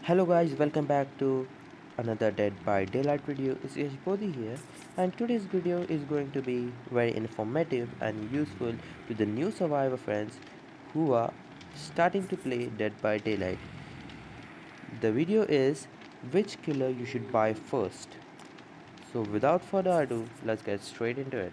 Hello guys, welcome back to another Dead by Daylight video. It's Yash Bodhi here, and today's video is going to be very informative and useful to the new survivor friends who are starting to play Dead by Daylight. The video is which killer you should buy first. So without further ado, let's get straight into it.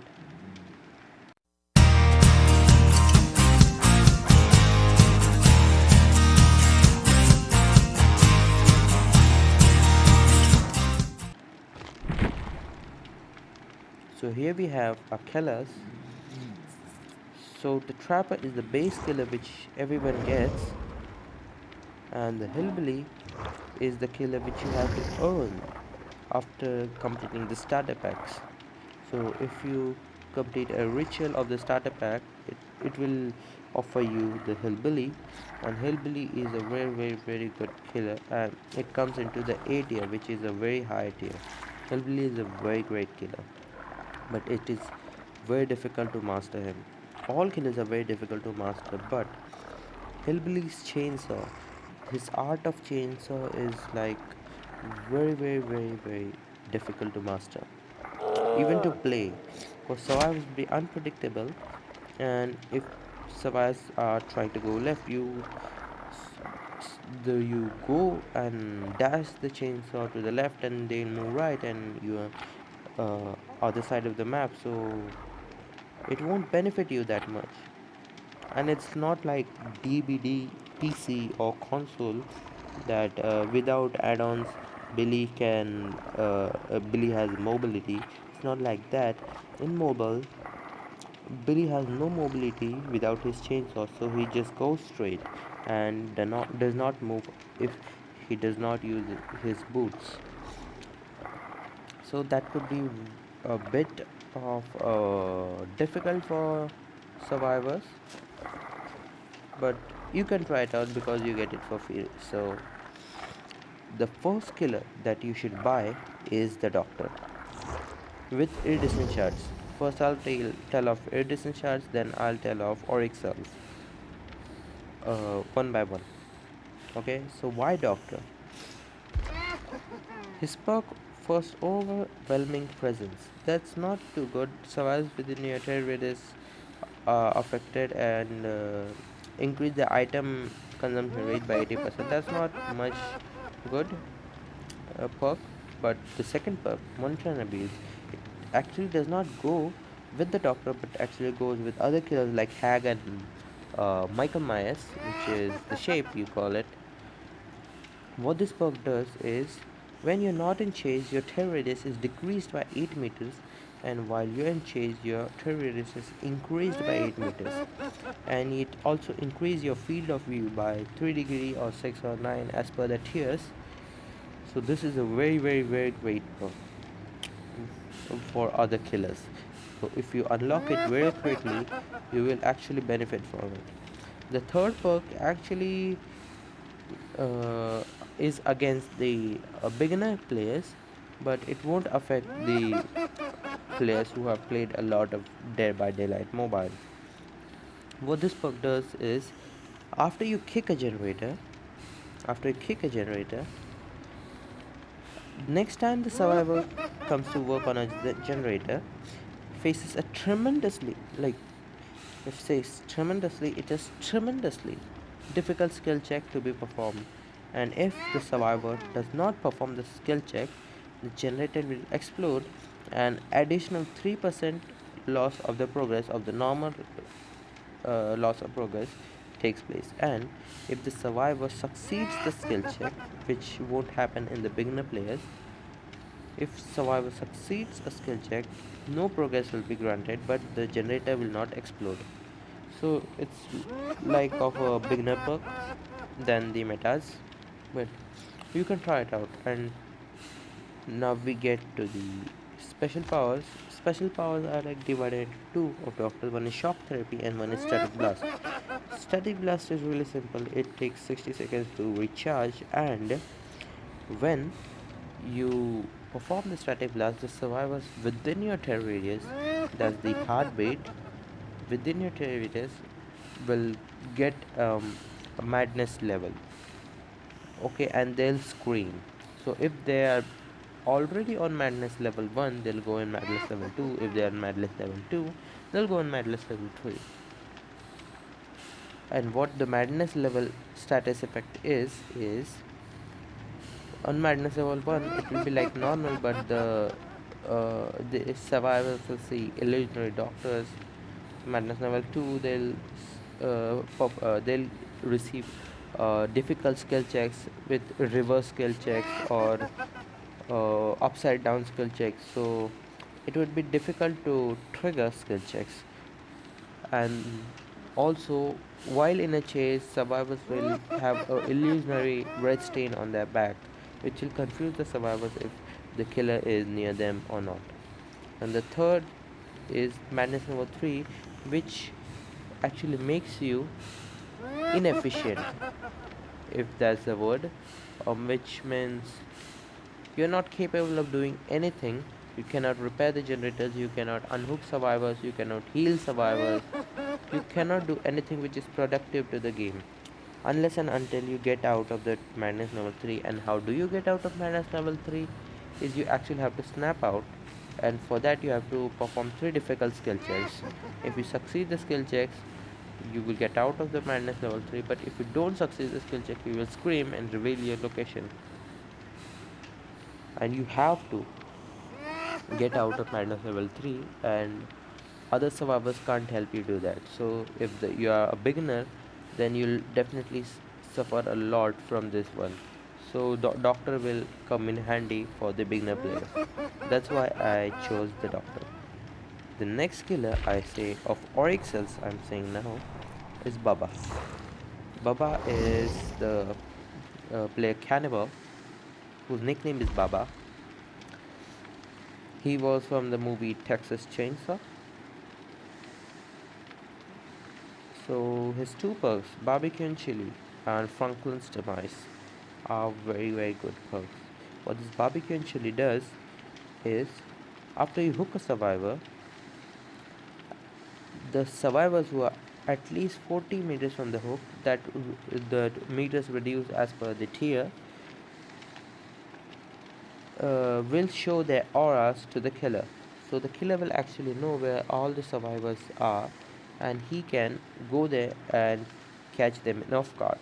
So here we have our killers. So the trapper is the base killer which everyone gets, and the hillbilly is the killer which you have to earn after completing the starter packs. So if you complete a ritual of the starter pack, it will offer you the hillbilly, and hillbilly is a very good killer, and it comes into the A tier, which is a very high tier. Hillbilly is a very great killer, but it is very difficult to master him. All killers are very difficult to master, but hillbilly's chainsaw, his art of chainsaw is like very difficult to master, even to play, because survivors be unpredictable, and if survivors are trying to go left, you go and dash the chainsaw to the left and they move right, and you are other side of the map, so it won't benefit you that much. And it's not like DVD, PC, or console that without add-ons Billy has mobility. It's not like that. In mobile, Billy has no mobility without his chainsaw, so he just goes straight and does not move if he does not use his boots. So that could be a bit of difficult for survivors, but you can try it out because you get it for free. So the first killer that you should buy is the doctor with iridescent shards. First I'll tell of iridescent shards, then I'll tell of auric cells, one by one. Okay, so why doctor? His perk, first, overwhelming presence. That's not too good. Survives within your territory is affected, and increase the item consumption rate by 80%. That's not much good perk. But the second perk, Monitor and Abuse, it actually does not go with the doctor, but actually goes with other killers like Hag and Michael Myers, which is the shape you call it. What this perk does is, when you're not in chase, your terror radius is decreased by 8 meters, and while you're in chase, your terror radius is increased by 8 meters. And it also increases your field of view by 3 degree or 6 or 9 as per the tiers. So this is a very great perk for other killers. So if you unlock it very quickly, you will actually benefit from it. The third perk actually uh, is against the beginner players, but it won't affect the players who have played a lot of Dead by Daylight mobile. What this perk does is, after you kick a generator, after you kick a generator, next time the survivor comes to work on a generator, faces a tremendously, like, if says tremendously, it is tremendously difficult skill check to be performed, and if the survivor does not perform the skill check, the generator will explode, and additional 3% loss of the progress of the normal loss of progress takes place. And if the survivor succeeds the skill check, which won't happen in the beginner players, if survivor succeeds a skill check, no progress will be granted, but the generator will not explode. So it's like of a beginner perk than the metas, but you can try it out. And now we get to the special powers. Special powers are like divided into two of doctors. One is shock therapy and one is static blast. Static blast is really simple. It takes 60 seconds to recharge, and when you perform the static blast, the survivors within your terror radius, that's the heartbeat within your terror radius, will get a madness level. okay, and they'll scream. So if they are already on madness level 1, they'll go in madness level 2. If they are in madness level 2, they'll go in madness level 3. And what the madness level status effect is on madness level 1 it will be like normal, but the survivors will see illusionary doctors. Madness level 2, they'll receive difficult skill checks with reverse skill checks or upside down skill checks, so it would be difficult to trigger skill checks. And also, while in a chase, survivors will have a illusionary red stain on their back, which will confuse the survivors if the killer is near them or not. And the third is madness number 3, which actually makes you inefficient, if that's the word, which means you're not capable of doing anything. You cannot repair the generators, you cannot unhook survivors, you cannot heal survivors, you cannot do anything which is productive to the game unless and until you get out of the madness level 3. And how do you get out of madness level 3 is you actually have to snap out, and for that you have to perform 3 difficult skill checks. If you succeed the skill checks, you will get out of the madness level 3, but if you don't succeed the skill check, you will scream and reveal your location, and you have to get out of madness level 3, and other survivors can't help you do that. So if you are a beginner, then you'll definitely suffer a lot from this one. So doctor will come in handy for the beginner players. That's why I chose the doctor. The next killer I say of Oryxels I'm saying now is Baba. Baba is the player cannibal whose nickname is Baba. He was from the movie Texas Chainsaw. So his two perks, barbecue and chili, and Franklin's demise, are very very good perks. What this barbecue and chili does is, after you hook a survivor, the survivors who are at least 40 meters from the hook, the meters reduced as per the tier, will show their auras to the killer. So the killer will actually know where all the survivors are, and he can go there and catch them in off guard.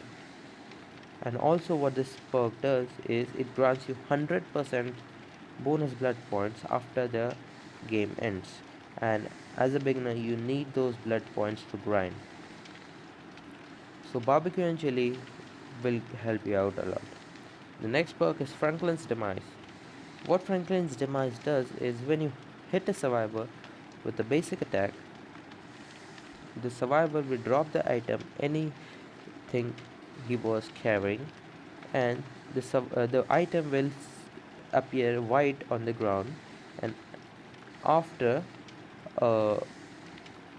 And also, what this perk does is it grants you 100% bonus blood points after the game ends. And as a beginner, you need those blood points to grind. So, barbecue and chili will help you out a lot. The next perk is Franklin's Demise. What Franklin's Demise does is when you hit a survivor with a basic attack, the survivor will drop the item, anything he was carrying, and the item will appear white on the ground, and after uh,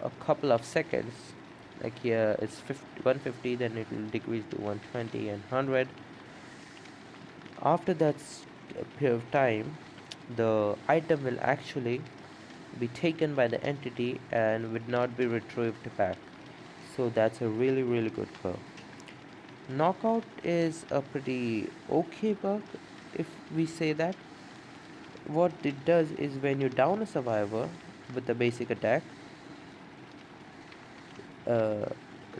a couple of seconds, like here it's 150, then it will decrease to 120 and 100. After that period of time, the item will actually be taken by the entity and would not be retrieved back. So that's a really really good perk. Knockout is a pretty okay perk, if we say that. What it does is when you down a survivor with a basic attack, uh,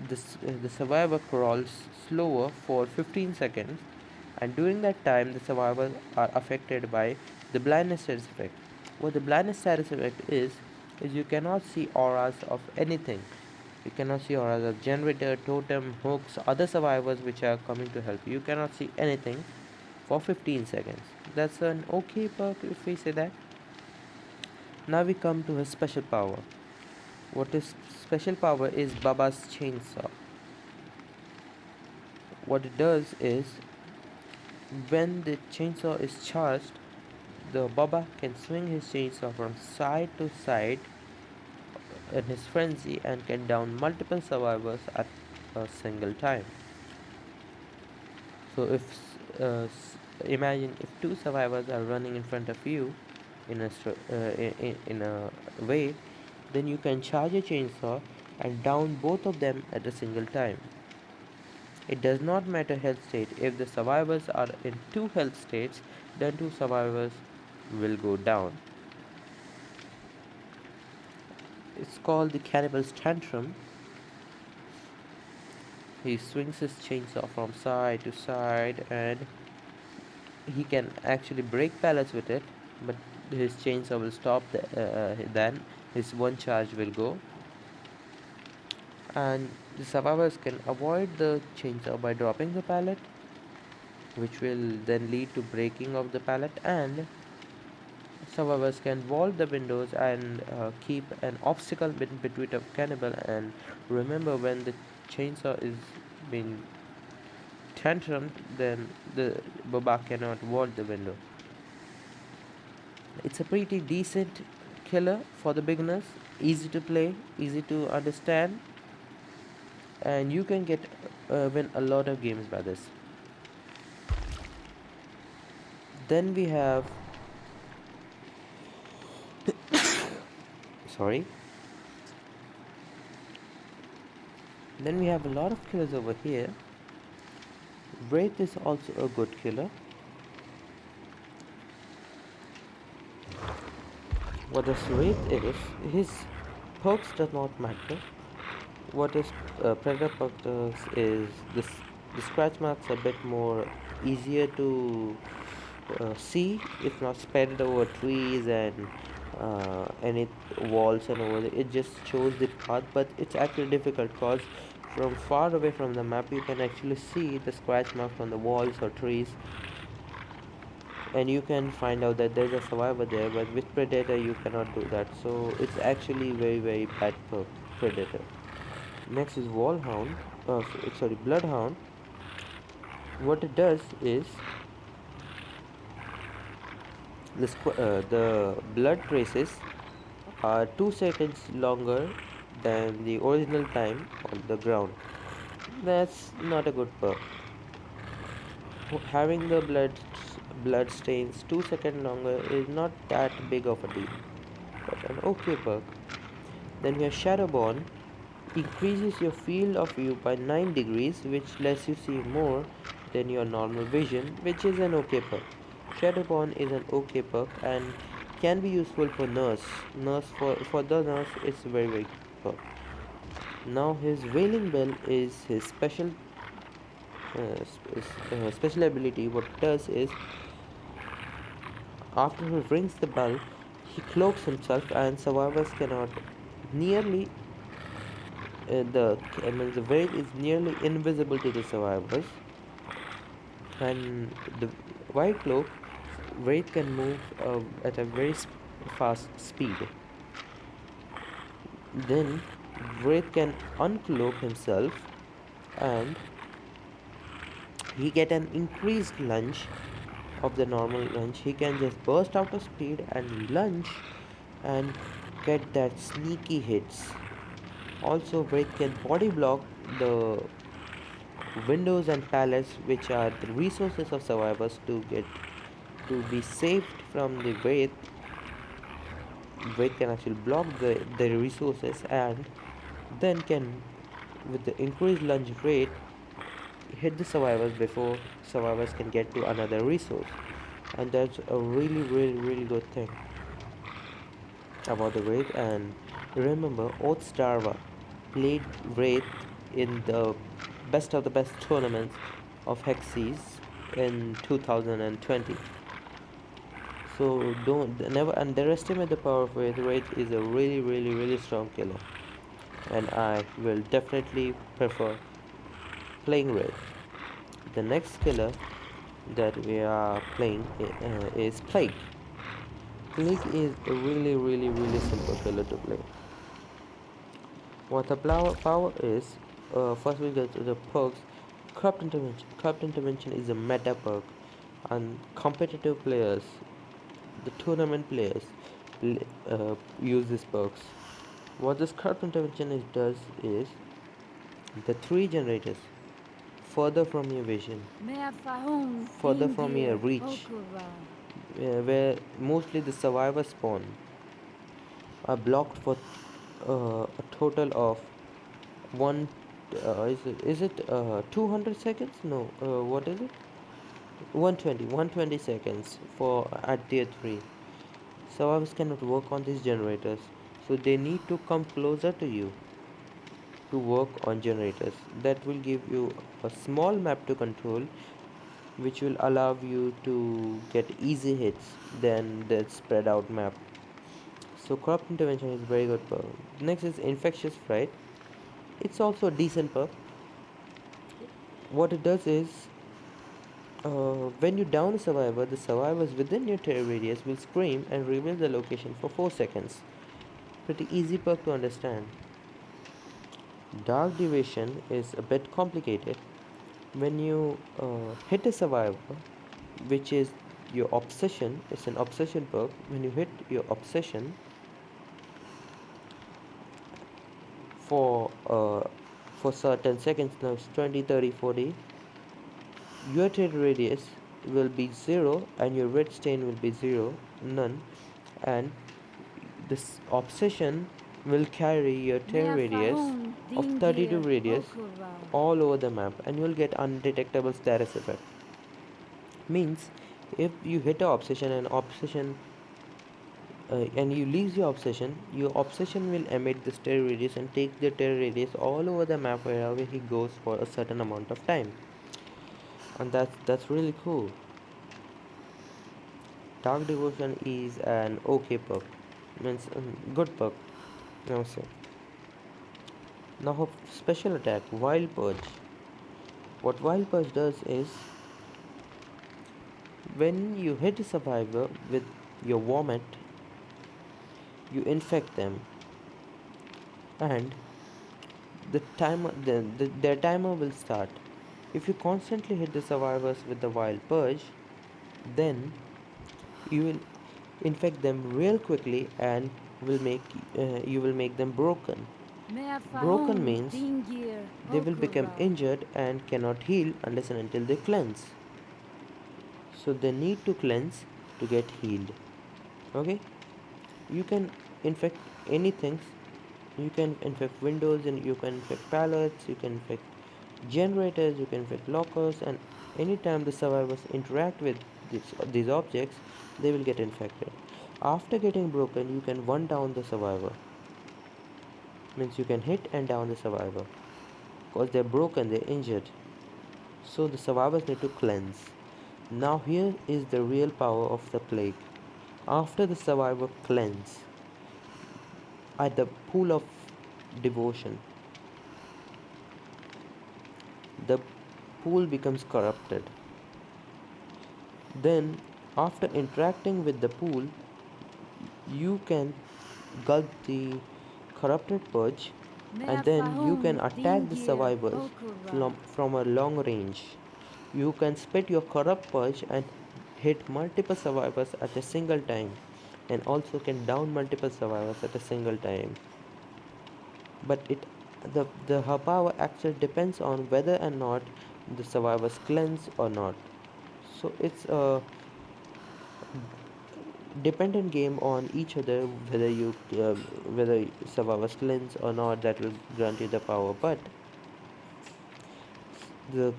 the survivor crawls slower for 15 seconds, and during that time the survivors are affected by the blindness status effect. What the blindness status effect is you cannot see auras of anything. You cannot see auras of generator, totem, hooks, other survivors which are coming to help you. You cannot see anything for 15 seconds. That's an okay perk, if we say that. Now we come to his special power. What his special power is Baba's chainsaw. What it does is when the chainsaw is charged, the Baba can swing his chainsaw from side to side in his frenzy and can down multiple survivors at a single time. So imagine if two survivors are running in front of you in a way, then you can charge a chainsaw and down both of them at a single time. It does not matter health state. If the survivors are in two health states, then two survivors will go down. It's called the cannibal's tantrum. He swings his chainsaw from side to side and he can actually break pallets with it, but his chainsaw will stop then his one charge will go, and the survivors can avoid the chainsaw by dropping the pallet, which will then lead to breaking of the pallet, and survivors can vault the windows and keep an obstacle between a cannibal. And remember, when the chainsaw is being tantrum, then the baba cannot vault the window. It's a pretty decent killer for the beginners, easy to play, easy to understand, and you can get win a lot of games by this. Then we have, sorry, then we have a lot of killers over here. Wraith is also a good killer. What this Wraith is, his perks does not matter. What his predator perk does is this: the scratch marks are a bit more easier to see if not spread over trees and any walls and over there. It just shows the path, but it's actually difficult because from far away from the map you can actually see the scratch marks on the walls or trees, and you can find out that there's a survivor there, but with predator you cannot do that, so it's actually very bad for predator. Next is wallhound, sorry, bloodhound. What it does is the blood traces are 2 seconds longer than the original time on the ground. That's not a good perk. Having the blood stains 2 seconds longer is not that big of a deal, but an okay perk. Then we have Shadowborn, increases your field of view by 9 degrees, which lets you see more than your normal vision, which is an okay perk. Shadowborn is an okay perk and can be useful for nurse. For the nurse, it's very perk. Now his Wailing Bell is his special ability. What it does is, after he rings the bell, he cloaks himself and survivors cannot nearly the Wraith is nearly invisible to the survivors, and the white cloak Wraith can move at a very fast speed. Then Wraith can uncloak himself and he get an increased lunge of the normal lunge. He can just burst out of speed and lunge and get that sneaky hits. Also, Wraith can body block the windows and pallets, which are the resources of survivors to be saved from the Wraith. Wraith can actually block the resources and then can, with the increased lunge rate, hit the survivors before survivors can get to another resource. And that's a really good thing about the Wraith. And remember, Oath Starva played Wraith in the best of the best tournaments of Hexes in 2020. So don't never underestimate the power of Wraith. Wraith is a really strong killer, and I will definitely prefer playing Wraith. The next killer that we are playing is Plague. Plague is a really simple killer to play. What the power is, first we get to the perks. Corrupt Intervention. Corrupt Intervention is a meta perk, and competitive players, the tournament players, use these perks. What this Corrupt Intervention does is, the 3 generators further from your vision, further from your reach, where mostly the survivor spawn, are blocked for a total of 1 is it 200 seconds? No, what is it? 120 seconds for at tier 3. Survivors cannot work on these generators, so they need to come closer to you to work on generators. That will give you a small map to control, which will allow you to get easy hits than the spread out map. So corrupt intervention is very good perk. Next is infectious fright. It's also a decent perk. What it does is, when you down a survivor, the survivors within your terror radius will scream and reveal the location for 4 seconds. Pretty easy perk to understand. Dark Deviation is a bit complicated. When you hit a survivor, which is your obsession, it's an obsession perk. When you hit your obsession for uh, for certain seconds, now it's 20, 30, 40, your trade radius will be 0 and your red stain will be 0, none, and this obsession will carry your tear radius of 32 radius all over the map, and you will get undetectable status effect. Means if you hit a obsession and you lose your obsession will emit the tear radius and take the tear radius all over the map wherever he goes for a certain amount of time, and that's really cool. Dark Devotion is an okay perk, means good perk. Now say. Now special attack, Wild Purge. What Wild Purge does is, when you hit a survivor with your vomit, you infect them, and their timer will start. If you constantly hit the survivors with the Wild Purge, then you will infect them real quickly and you will make them broken. Broken means they will become injured and cannot heal unless and until they cleanse. So they need to cleanse to get healed. Okay? You can infect anything. You can infect windows and you can infect pallets, you can infect generators, you can infect lockers, and anytime the survivors interact with these objects, they will get infected. After getting broken, you can one down the survivor. Means you can hit and down the survivor. Because they're broken, they're injured. So the survivors need to cleanse. Now here is the real power of the plague. After the survivor cleanse, at the pool of devotion, the pool becomes corrupted. Then, after interacting with the pool, you can gulp the corrupted purge, and then you can attack the survivors from a long range. You can spit your corrupt purge and hit multiple survivors at a single time, and also can down multiple survivors at a single time. But the her power actually depends on whether or not the survivors cleanse or not. So it's a dependent game on each other, whether survivors cleanse or not, that will grant you the power. But the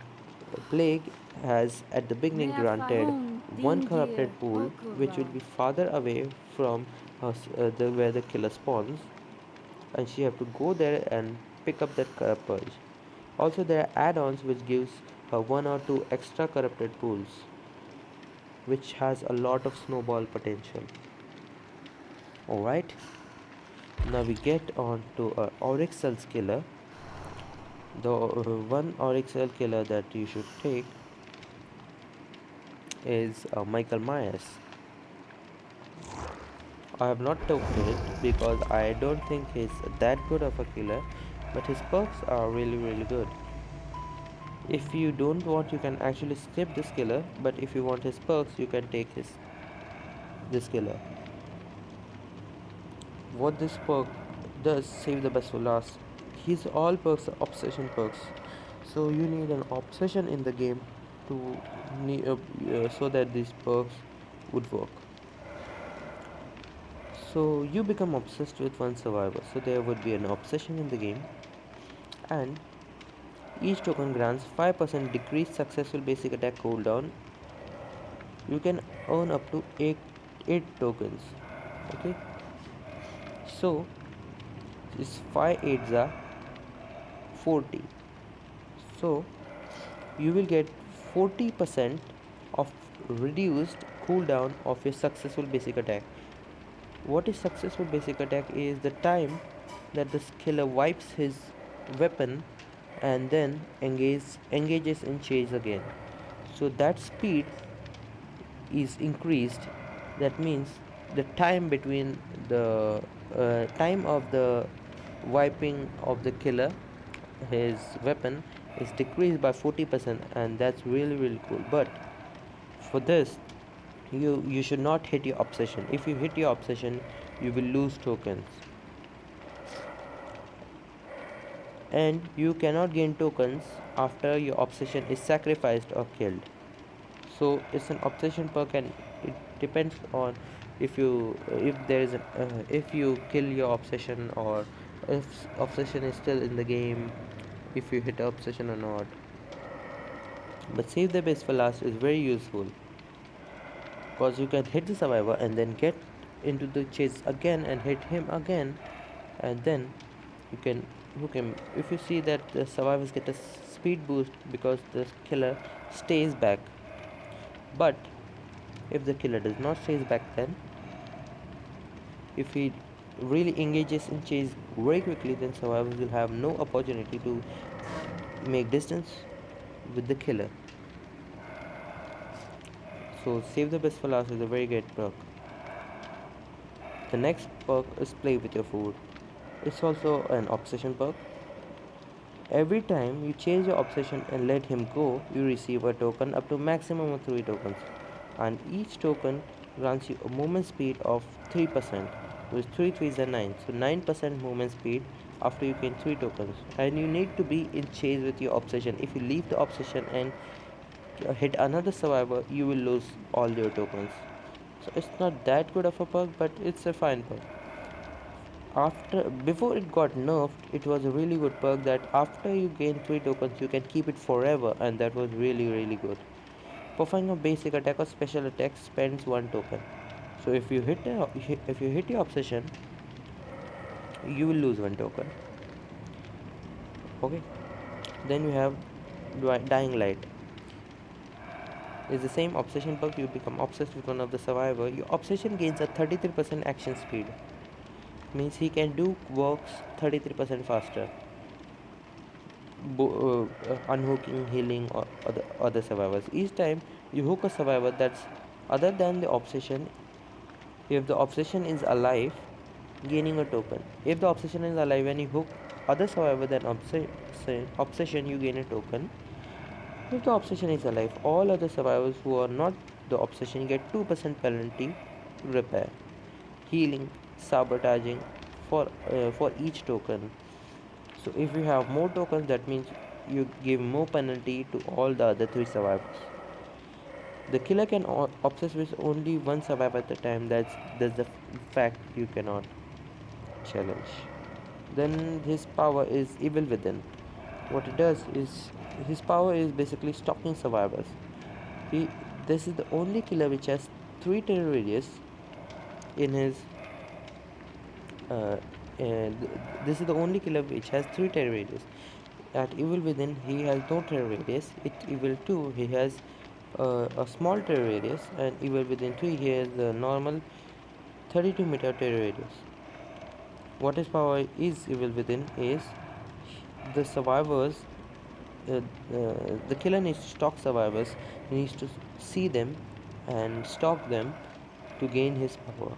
plague has at the beginning granted one corrupted pool, which will be farther away from where the killer spawns, and she have to go there and pick up that purge. Also, there are add-ons which gives her one or two extra corrupted pools, which has a lot of snowball potential. Alright, now we get on to Oryx Cells killer. The one Oryx Cell killer that you should take is Michael Myers. I have not taken it because I don't think he's that good of a killer, but his perks are really good. If you don't want, you can actually skip this killer, but if you want his perks, you can take this killer. What this perk does, save the best for last. His all perks are obsession perks, so you need an obsession in the game to so that these perks would work. So you become obsessed with one survivor, so there would be an obsession in the game, and Each token grants 5% decreased successful basic attack cooldown. You can earn up to 8 tokens. Okay, so this 5 8s are 40. So you will get 40% of reduced cooldown of your successful basic attack. What is successful basic attack is the time that the killer wipes his weapon and then engages in chase again. So that speed is increased. That means the time between the time of the wiping of the killer his weapon is decreased by 40%, and that's really cool. But for this, you should not hit your obsession. If you hit your obsession, you will lose tokens, and you cannot gain tokens after your obsession is sacrificed or killed. So it's an obsession perk, and it depends on if there is if you kill your obsession, or if obsession is still in the game, if you hit obsession or not. But save the best for last is very useful, because you can hit the survivor and then get into the chase again and hit him again, and then you can if you see that the survivors get a speed boost because the killer stays back. But if the killer does not stays back, then if he really engages in chase very quickly, then survivors will have no opportunity to make distance with the killer. So save the best for last is a very great perk. The next perk is play with your food. It's also an obsession perk. Every time you change your obsession and let him go, you receive a token up to maximum of 3 tokens. And each token grants you a movement speed of 3%, with 3 3s are 9. So 9% movement speed after you gain 3 tokens. And you need to be in chase with your obsession. If you leave the obsession and hit another survivor, you will lose all your tokens. So it's not that good of a perk, but it's a fine perk. After Before it got nerfed, it was a really good perk that after you gain 3 tokens, you can keep it forever, and that was really good. Performing a basic attack or special attack spends 1 token. So if you hit your obsession, you will lose 1 token. Okay. Then you have Dying Light. It's the same obsession perk. You become obsessed with one of the survivor. Your obsession gains a 33% action speed. Means he can do works 33% faster. Unhooking, healing, or other survivors. Each time you hook a survivor that's other than the obsession, if the obsession is alive, gaining a token. If the obsession is alive and you hook other survivor than obsession, you gain a token. If the obsession is alive, all other survivors who are not the obsession get 2% penalty repair, healing, sabotaging for each token. So if you have more tokens, that means you give more penalty to all the other 3 survivors. The killer can obsess with only one survivor at a time. That's the fact you cannot challenge. Then his power is Evil Within. What it does is his power is basically stalking survivors. He This is the only killer which has 3 terror radius in his uh, this is the only killer which has 3 terror radius. At Evil Within, he has no terror radius. At Evil 2, he has a small terror radius, and Evil Within 3, he has the normal 32-meter terror radius. What his power is Evil Within is the survivors. Uh, the killer needs to stalk survivors. He needs to see them and stalk them to gain his power.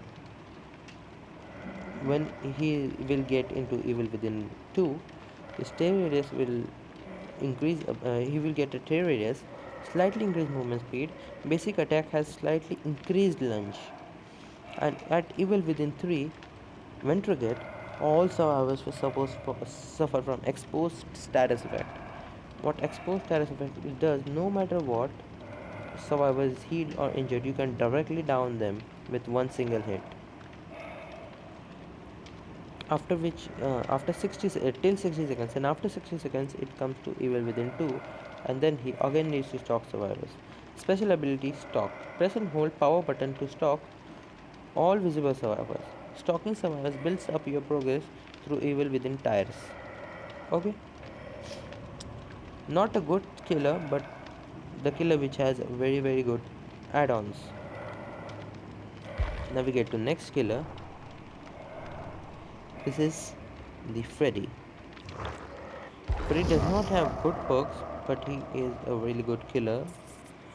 When he will get into Evil Within 2, his terror radius will increase. He will get a terror radius, slightly increased movement speed. Basic attack has slightly increased lunge. And at Evil Within 3, when triggered, all survivors were supposed to suffer from exposed status effect. What exposed status effect does, no matter what survivor is healed or injured, you can directly down them with one single hit. after 60 till 60 seconds, and after 60 seconds it comes to evil within 2, and then he again needs to stalk survivors. Special ability stalk. Press and hold power button to stalk all visible survivors. Stalking survivors builds up your progress through evil within tires. Okay, not a good killer, but the killer which has very good add-ons. Now we get to next killer. This is the Freddy. Freddy does not have good perks, but he is a really good killer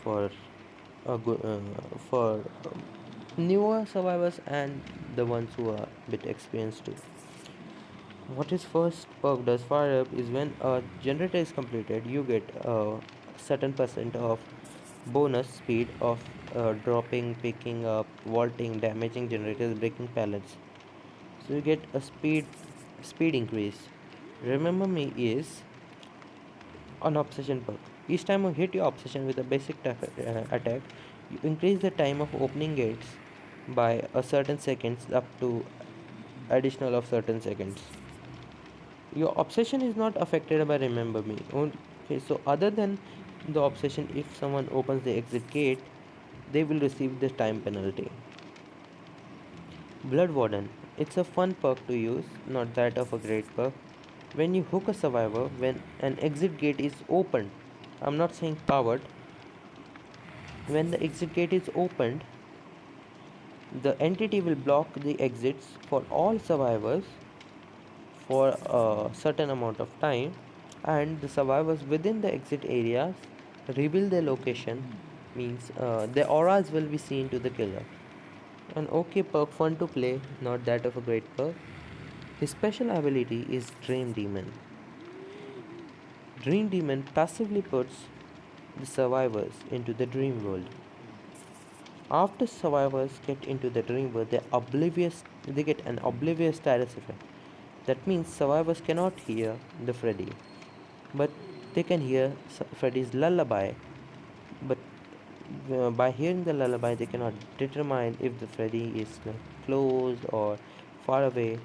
for a good for newer survivors and the ones who are a bit experienced too. What his first perk does fire up is when a generator is completed, you get a certain percent of bonus speed of dropping, picking up, vaulting, damaging generators, breaking pallets. So you get a speed increase. Remember me is an obsession perk. Each time you hit your obsession with a basic attack, you increase the time of opening gates by a certain seconds up to additional of certain seconds. Your obsession is not affected by remember me. Okay, so other than the obsession, if someone opens the exit gate, they will receive the time penalty. Blood Warden. It's a fun perk to use, not that of a great perk. When you hook a survivor, when an exit gate is opened, I'm not saying powered, when the exit gate is opened, the entity will block the exits for all survivors for a certain amount of time, and the survivors within the exit areas reveal their location, means their auras will be seen to the killer. An okay perk, fun to play, not that of a great perk. His special ability is Dream Demon. Dream Demon passively puts the survivors into the dream world. After survivors get into the dream world, they get an oblivious status effect. That means survivors cannot hear the Freddy, but they can hear Freddy's lullaby. But by hearing the lullaby, they cannot determine if the Freddy is close or far away.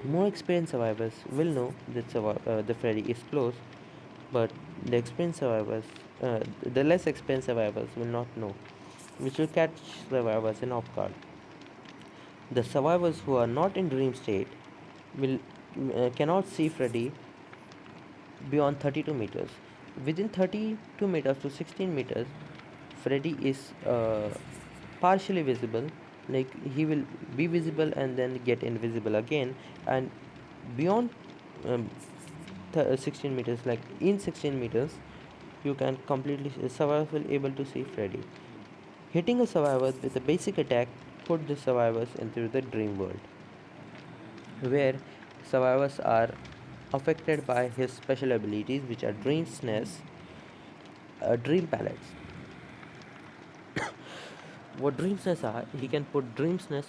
More experienced survivors will know that the Freddy is close, but the experienced survivors, the less experienced survivors will not know, which will catch survivors in off guard. The survivors who are not in dream state will cannot see Freddy beyond 32 meters. Within 32 meters to 16 meters, Freddy is partially visible, like he will be visible and then get invisible again, and beyond um, 16 meters, like in 16 meters, you can completely survivors will able to see Freddy. Hitting a survivor with a basic attack put the survivors into the dream world, where survivors are affected by his special abilities, which are dream snare, dream palettes. What dream snares are, he can put dream snares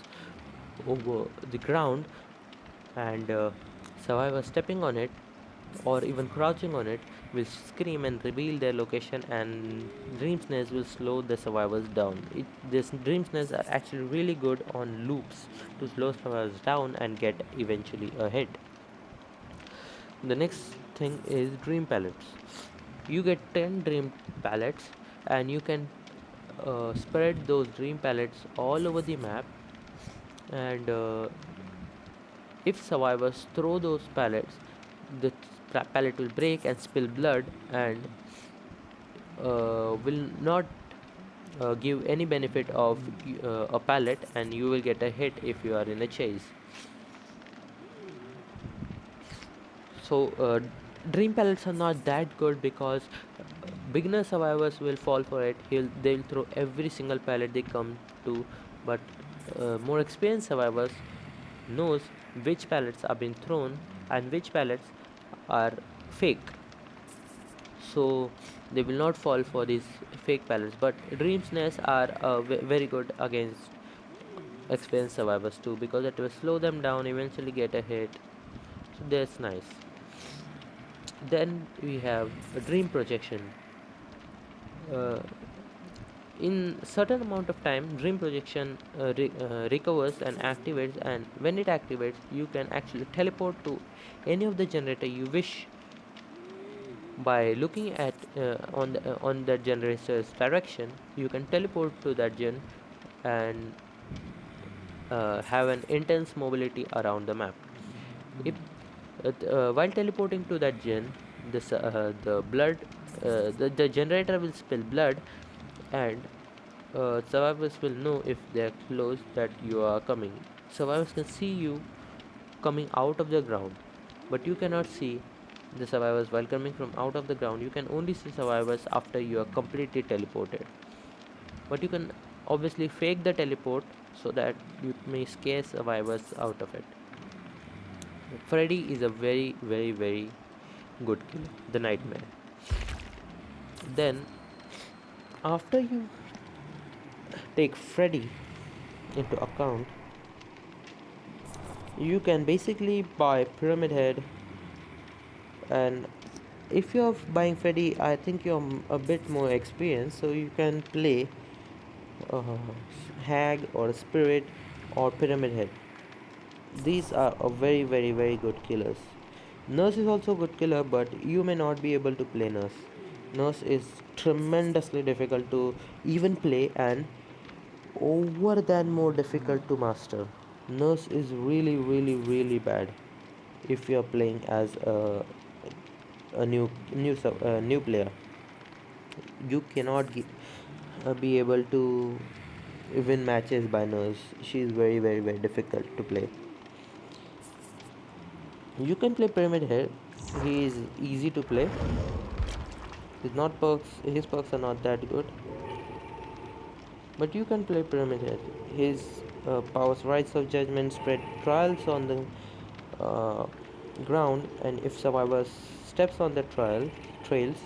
over the ground, and survivors stepping on it or even crouching on it will scream and reveal their location, and dream snares will slow the survivors down. These dream snares are actually really good on loops to slow survivors down and get eventually a hit. The next thing is dream palettes. You get 10 dream palettes, and you can spread those dream palettes all over the map, and if survivors throw those pallets, the pallet will break and spill blood, and will not give any benefit of a pallet, and you will get a hit if you are in a chase. So dream pallets are not that good because beginner survivors will fall for it. They'll throw every single pallet they come to, but more experienced survivors knows which pallets are being thrown and which pallets are fake, so they will not fall for these fake pallets. But dream snares are very good against experienced survivors too, because it will slow them down, eventually get a hit, so that's nice. Then we have a dream projection. uh, In certain amount of time, dream projection recovers and activates, and when it activates, you can actually teleport to any of the generator you wish by looking at on that generator's direction. You can teleport to that gen and have an intense mobility around the map. If while teleporting to that gen, the blood the generator will spill blood, and survivors will know if they are close that you are coming. Survivors can see you coming out of the ground, but you cannot see the survivors while coming from out of the ground. You can only see survivors after you are completely teleported. But you can obviously fake the teleport so that you may scare survivors out of it. Freddy is a very, very, very good killer, the nightmare. Then, after you take Freddy into account, you can basically buy Pyramid Head. And if you're buying Freddy, I think you're a bit more experienced, so you can play uh, Hag or Spirit or Pyramid Head. These are a very, very, very good killers. Nurse is also a good killer, but you may not be able to play Nurse. Nurse is tremendously difficult to even play, and over than more difficult to master. Nurse is really, really, really bad if you're playing as a new player. You cannot be able to win matches by Nurse. She is very, very, very difficult to play. You can play Pyramid Head. He is easy to play. His perks are not that good, but you can play Pyramid Head. His powers Rights of Judgment spread trials on the uh, ground, and if survivors steps on the trails,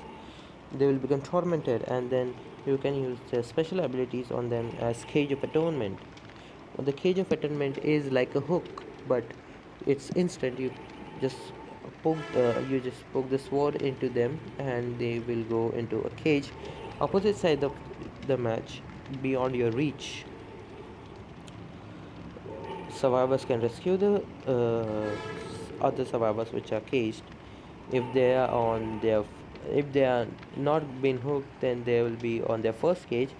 they will become tormented, and then you can use their special abilities on them as Cage of Atonement. The Cage of Atonement is like a hook, but it's instant. Just you just poke the sword into them, and they will go into a cage opposite side of the match, beyond your reach. Survivors can rescue the other survivors which are caged. If they are on their if they are not been hooked, then they will be on their first cage.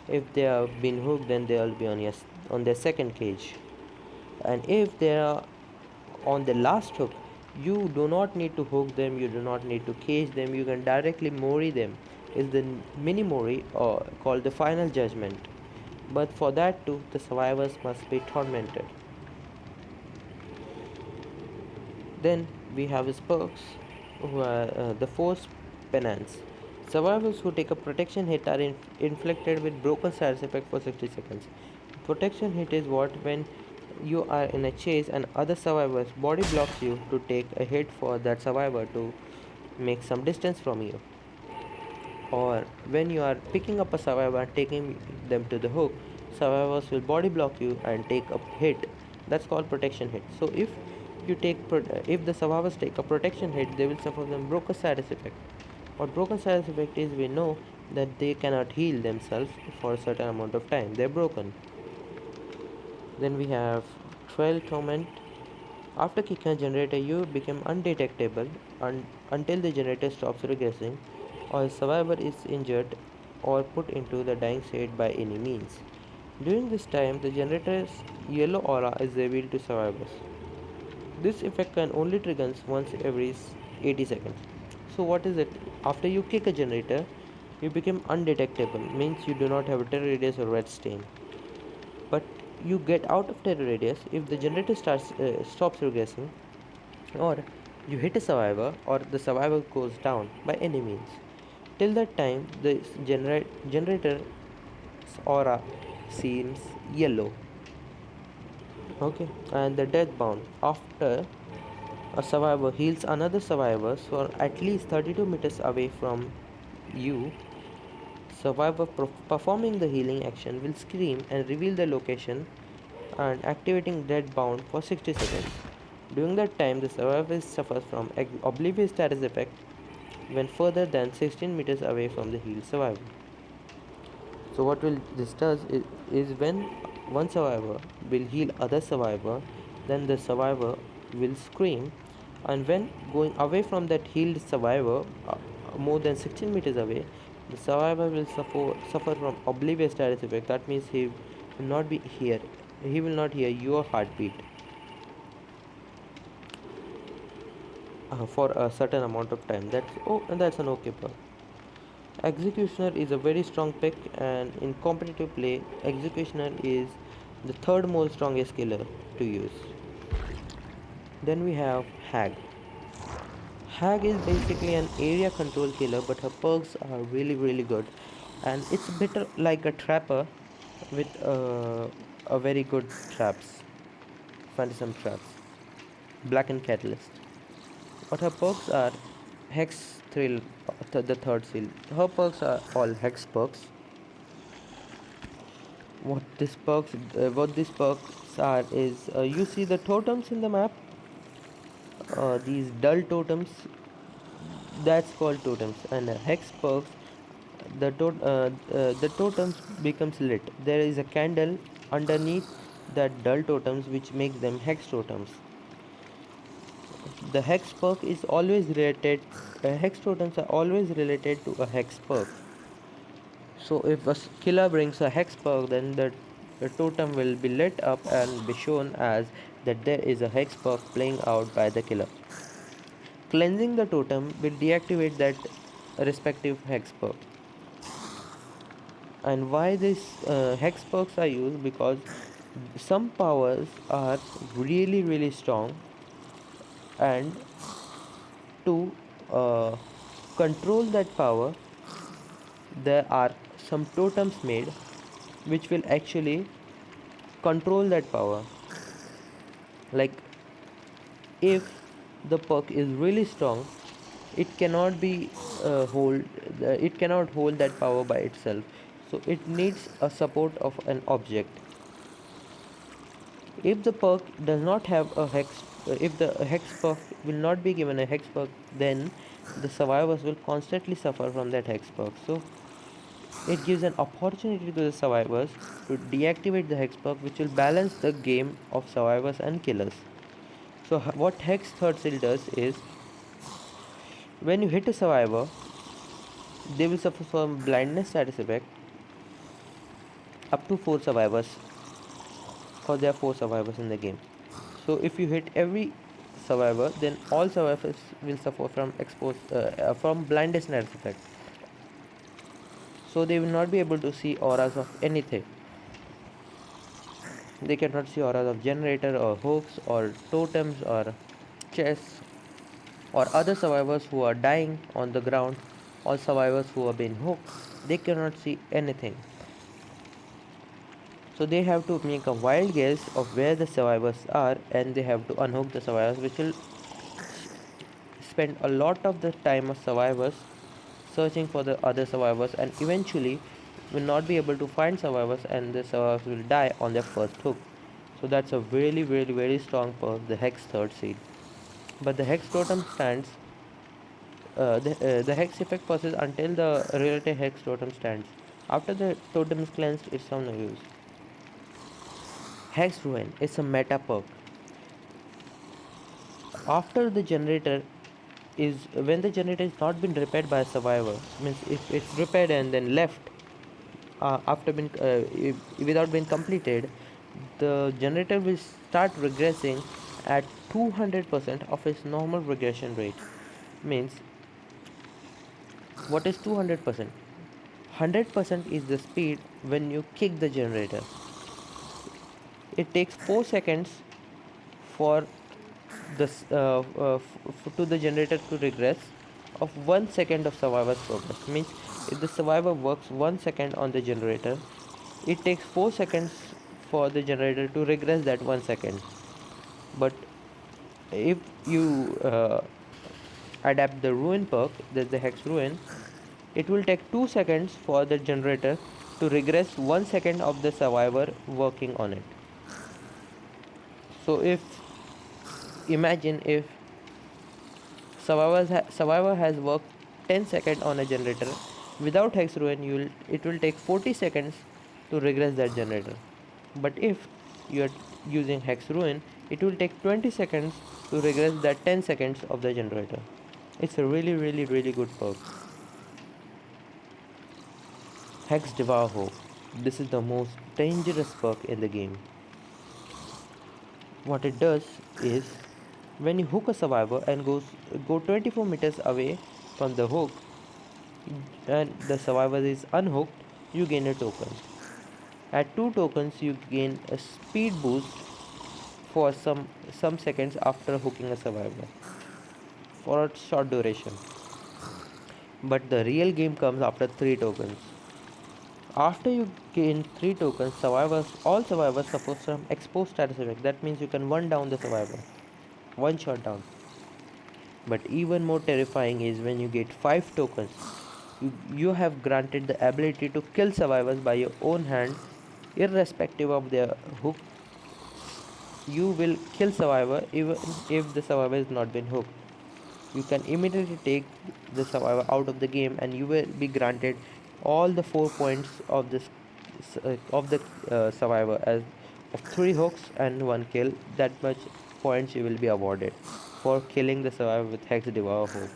If they have been hooked, then they will be on their second cage. And if they are on the last hook, you do not need to hook them, you do not need to cage them, you can directly mori them. Is the mini mori, or called the final judgment. But for that too, the survivors must be tormented. Then we have his perks, who are the Force Penance. Survivors who take a protection hit are inflicted with broken status effect for 60 seconds. Protection hit is what when you are in a chase and other survivors body blocks you to take a hit for that survivor to make some distance from you. Or when you are picking up a survivor and taking them to the hook, survivors will body block you and take a hit. That's called protection hit. So if the survivors take a protection hit, they will suffer from broken status effect. What broken status effect is, we know that they cannot heal themselves for a certain amount of time. They're broken. Then we have Trail Torment. After kicking a generator, you become undetectable until the generator stops regressing, or a survivor is injured or put into the dying state by any means. During this time, the generator's yellow aura is revealed to survivors. This effect can only trigger once every 80 seconds. So, what is it? After you kick a generator, you become undetectable, means you do not have a terror radius or red stain. But you get out of terror radius if the generator stops regressing, or you hit a survivor, or the survivor goes down by any means. Till that time, the generator's aura seems yellow. Okay, and the death bound. After a survivor heals another survivor for at least 32 meters away from you, survivor performing the healing action will scream and reveal the location and activating death bound for 60 seconds. During that time, the survivor suffers from oblivious status effect when further than 16 meters away from the healed survivor. So what will this does is when one survivor will heal other survivor, then the survivor will scream, and when going away from that healed survivor, more than 16 meters away, the survivor will suffer from oblivious status effect. That means he will not be here. He will not hear your heartbeat for a certain amount of time. That's an okay perk. Executioner is a very strong pick, and in competitive play, Executioner is the third most strongest killer to use. Then we have Hag. Hag is basically an area control killer, but her perks are really good, and it's a bit like a trapper with a very good traps, phantasm traps, Black and Catalyst. But her perks are Hex Thrill, the third seal. Her perks are all Hex perks. What these perks are is you see the totems in the map. These dull totems, that's called totems, and hex perks. The totems becomes lit. There is a candle underneath that dull totems, which makes them hex totems. The hex perk is always related. Hex totems are always related to a hex perk. So if a killer brings a hex perk, then the totem will be lit up and be shown as that there is a hex perk playing out by the killer. Cleansing the totem will deactivate that respective hex perk. And why these hex perks are used? Because some powers are really strong, and to uh, control that power, there are some totems made which will actually control that power. Like if the perk is really strong, it cannot be hold it cannot hold that power by itself, so it needs a support of an object. If the perk does not have a hex if the hex perk will not be given a hex perk, then the survivors will constantly suffer from that hex perk. So it gives an opportunity to the survivors to deactivate the hex perk, which will balance the game of survivors and killers. So what hex third seal does is, when you hit a survivor, they will suffer from blindness status effect up to 4 survivors, because there are 4 survivors in the game. So if you hit every survivor, then all survivors will suffer from from blindness status effect. So they will not be able to see auras of anything. They cannot see auras of generator or hooks or totems or chests or other survivors who are dying on the ground, or survivors who have been hooked. They cannot see anything. So they have to make a wild guess of where the survivors are, and they have to unhook the survivors, which will spend a lot of the time of survivors searching for the other survivors, and eventually will not be able to find survivors, and the survivors will die on their first hook. So that's a very strong perk, the Hex third seed. But the Hex totem stands. The Hex effect persists until the related Hex totem stands. After the totem is cleansed, it's of no use. Hex Ruin is a meta perk. After the generator is when the generator is not been repaired by a survivor, means if it's repaired and then left after being without being completed, the generator will start regressing at 200% of its normal regression rate. Means, what is 200%? 100% is the speed when you kick the generator. It takes 4 seconds for to the generator to regress of 1 second of survivor's progress. Means if the survivor works 1 second on the generator, it takes 4 seconds for the generator to regress that 1 second. But if you adapt the ruin perk, that's the hex ruin, it will take 2 seconds for the generator to regress 1 second of the survivor working on it. So if imagine if survivor has worked 10 seconds on a generator, Without hex ruin, it will take 40 seconds to regress that generator. But if you are using hex ruin, it will take 20 seconds to regress that 10 seconds of the generator. It's a really good perk. Hex Devour Hope. This is the most dangerous perk in the game. What it does is, when you hook a survivor and go 24 meters away from the hook and the survivor is unhooked, you gain a token. At 2 tokens, you gain a speed boost for some seconds after hooking a survivor for a short duration. But the real game comes after 3 tokens. After you gain 3 tokens, all survivors suffer from exposed status effect. That means you can one down the survivor, one shot down. But even more terrifying is when you get 5 tokens. You have granted the ability to kill survivors by your own hand, irrespective of their hook. You will kill survivor even if the survivor has not been hooked. You can immediately take the survivor out of the game, and you will be granted all the 4 points of the survivor as of 3 hooks and 1 kill. That much points you will be awarded for killing the survivor with Hex Devour Hope.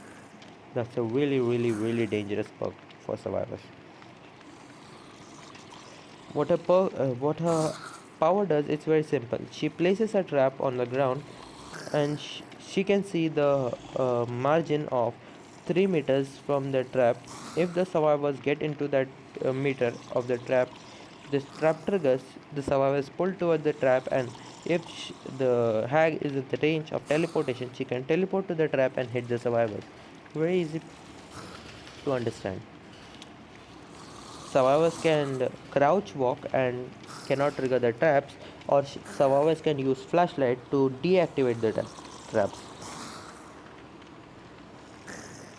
That's a really dangerous perk for survivors. What her power does, it's very simple. She places a trap on the ground, and she can see the margin of 3 meters from the trap. If the survivors get into that meter of the trap, this trap triggers, the survivors pull toward the trap, and if the hag is in the range of teleportation, she can teleport to the trap and hit the survivors. Very easy to understand. Survivors can crouch walk and cannot trigger the traps, or survivors can use flashlight to deactivate the traps.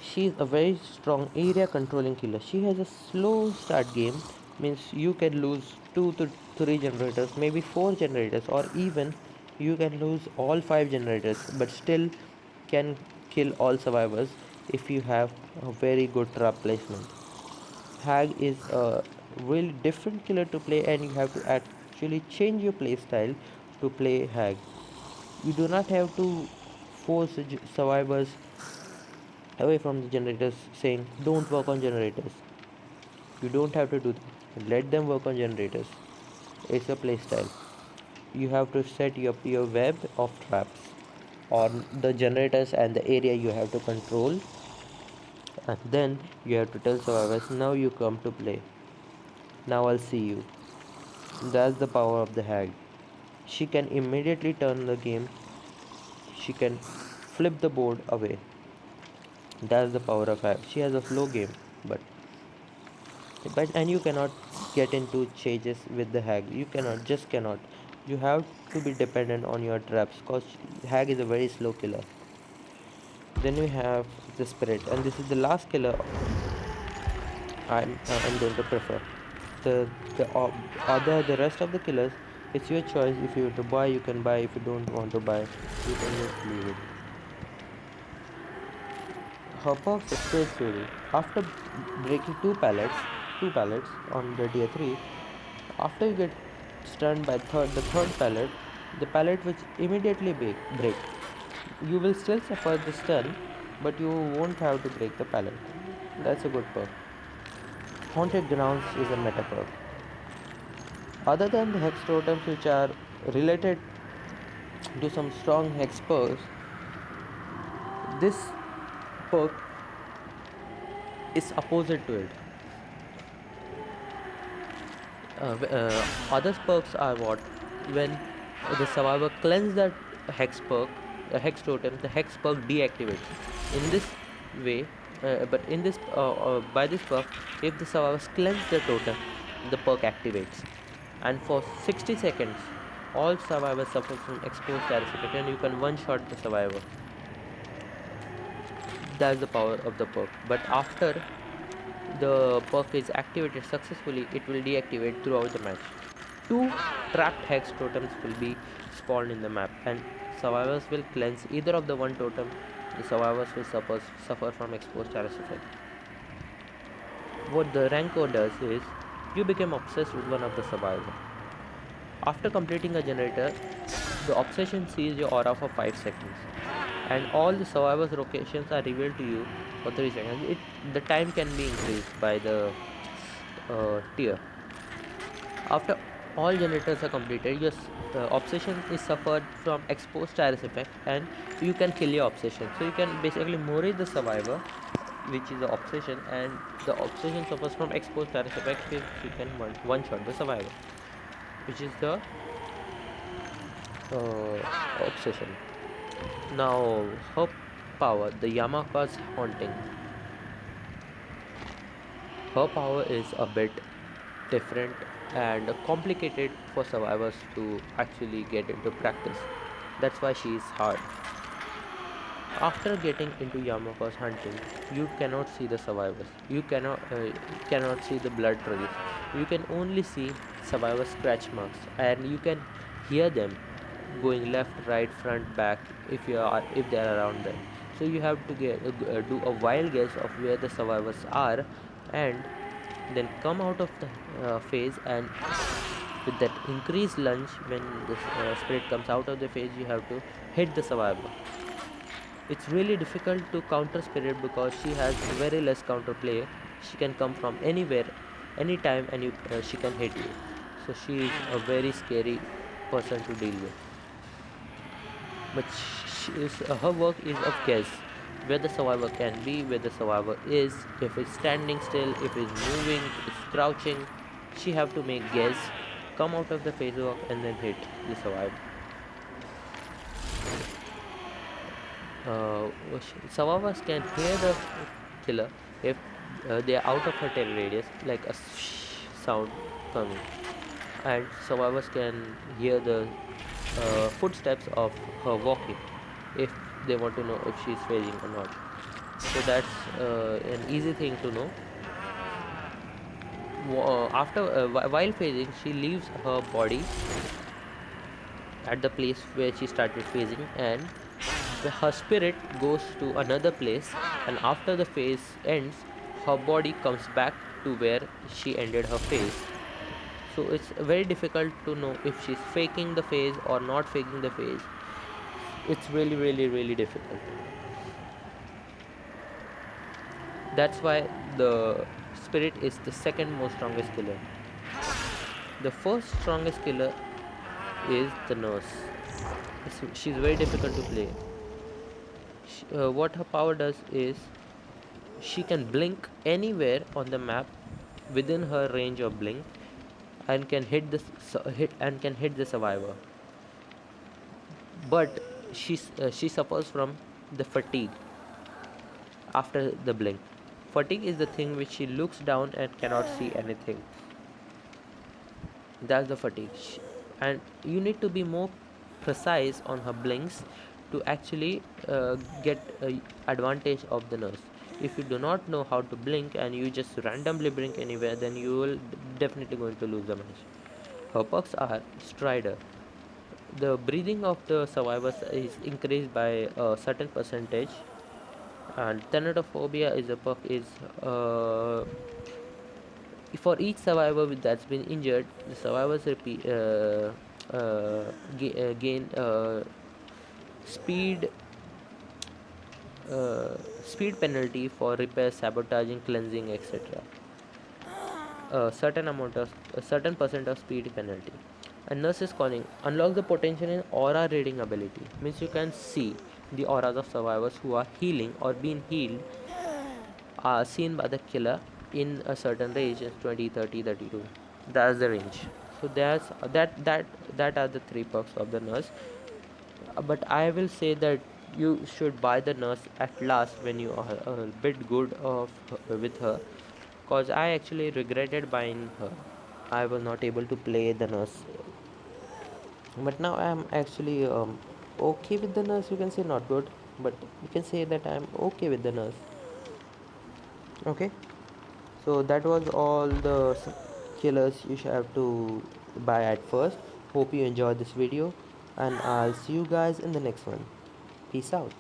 She is a very strong area controlling killer. She has a slow start game, means you can lose 2 to 3 generators, maybe 4 generators, or even you can lose all 5 generators, but still can kill all survivors if you have a very good trap placement. Hag is a really different killer to play, and you have to actually change your play style to play Hag. You do not have to force survivors away from the generators saying don't work on generators. You don't have to do that. Let them work on generators. It's a play style. You have to set up your web of traps on the generators and the area you have to control, and then you have to tell survivors now you come to play. Now I'll see you. That's the power of the hag. She can immediately turn the game. She can flip the board away. That's the power of hag. She has a slow game, but and you cannot get into changes with the hag. You cannot. You have to be dependent on your traps because hag is a very slow killer. Then we have the spirit, and this is the last killer I'm going to prefer. The rest of the killers, it's your choice. If you want to buy, you can buy. If you don't want to buy, you can just leave it. Her perks is straightforward. After breaking two pallets on the tier 3, after you get stunned by the third pallet, the pallet will immediately break. You will still suffer the stun, but you won't have to break the pallet. That's a good perk. Haunted Grounds is a meta perk. Other than the hex totems which are related to some strong hex perks, this perk is opposite to it. Other perks are what? When the survivor cleanse that hex perk, the hex totem, the hex perk deactivates. In this way, but in this by this perk, if the survivors cleanse the totem, the perk activates, and for 60 seconds, all survivors suffer from exposed status effect, and you can one shot the survivor. That's the power of the perk. But after the perk is activated successfully, it will deactivate throughout the match. 2 trapped hex totems will be spawned in the map, and survivors will cleanse either of the one totem. The survivors will suffer from exposed status effect. What the Ranko does is you become obsessed with one of the survivors. After completing a generator, the obsession sees your aura for 5 seconds, and all the survivors' locations are revealed to you for 3 seconds. The time can be increased by the tier. After all generators are completed, your obsession is suffered from exposed status effect, and you can kill your obsession. So you can basically mori the survivor, which is the obsession, and the obsession suffers from exposed status effect if you can one shot the survivor, which is the obsession. Now, her power, the Yamaka's haunting. Her power is a bit different and complicated for survivors to actually get into practice. That's why she is hard. After getting into Yamaka's hunting, you cannot see the survivors. You cannot see the blood trails. You can only see survivor scratch marks, and you can hear them going left, right, front, back if they are around them. So you have to do a wild guess of where the survivors are, and then come out of the phase, and with that increased lunge, when the spirit comes out of the phase, you have to hit the survivor. It's really difficult to counter spirit because she has very less counterplay. She can come from anywhere, anytime, and she can hit you. So she is a very scary person to deal with. But her work is of guess where the survivor can be, where the survivor is, if it's standing still, if it's moving, if it's crouching. She have to make guess, come out of the phase walk, and then hit the survivor. uh, survivors can hear the killer if they are out of her terror radius, like a sound coming, and survivors can hear the footsteps of her walking if they want to know if she is phasing or not. So that's an easy thing to know. While phasing, she leaves her body at the place where she started phasing, and her spirit goes to another place, and after the phase ends, her body comes back to where she ended her phase. So it's very difficult to know if she's faking the phase or not faking the phase. It's really, really, really difficult. That's why the spirit is the second most strongest killer. The first strongest killer is the nurse. She's very difficult to play. What her power does is she can blink anywhere on the map within her range of blink, and can hit the survivor. But she suffers from the fatigue after the blink. Fatigue is the thing which she looks down and cannot see anything. That's the fatigue. And you need to be more precise on her blinks to actually get advantage of the nurse. If you do not know how to blink and you just randomly blink anywhere, then you will definitely going to lose the match. Her perks are Strider. The breathing of the survivors is increased by a certain percentage, and Thanatophobia is a perk is for each survivor that's been injured, the survivors gain speed speed penalty for repair, sabotaging, cleansing, etc. A certain percent of speed penalty. And Nurse's Calling unlocks the potential in aura reading ability. Means you can see the auras of survivors who are healing or being healed are seen by the killer in a certain range, 20, 30, 32. That's the range. So there's that are the three perks of the nurse. But I will say that you should buy the nurse at last when you are a bit good with her, cause I actually regretted buying her. I was not able to play the nurse, but now I am actually okay with the nurse. You can say not good, but you can say that I am okay with the nurse. Okay, so that was all the killers you should have to buy at first. Hope you enjoyed this video, and I'll see you guys in the next one. Peace out.